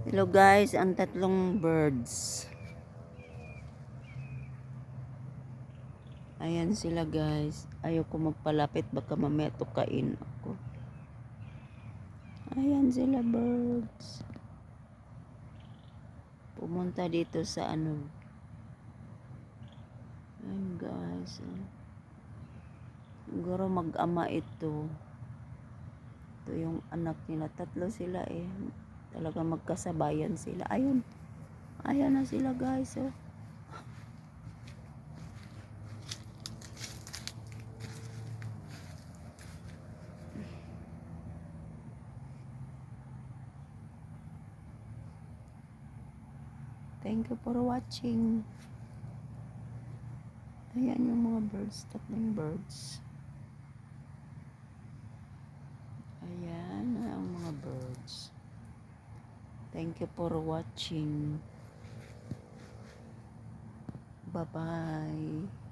Hello guys, ang tatlong birds. Ayan sila guys. Ayoko magpalapit, baka mamaya tukain ako. Ayan sila birds. Pumunta dito sa ano. Ayan guys. Siguro mag-ama ito. Ito yung anak nila. Tatlo sila eh. Talaga magkasabayan sila. Ayun. Ayan na sila guys. Oh. Thank you for watching. Ayan yung mga birds. Tatlong birds. Ayan ang mga birds. Thank you for watching. Bye-bye.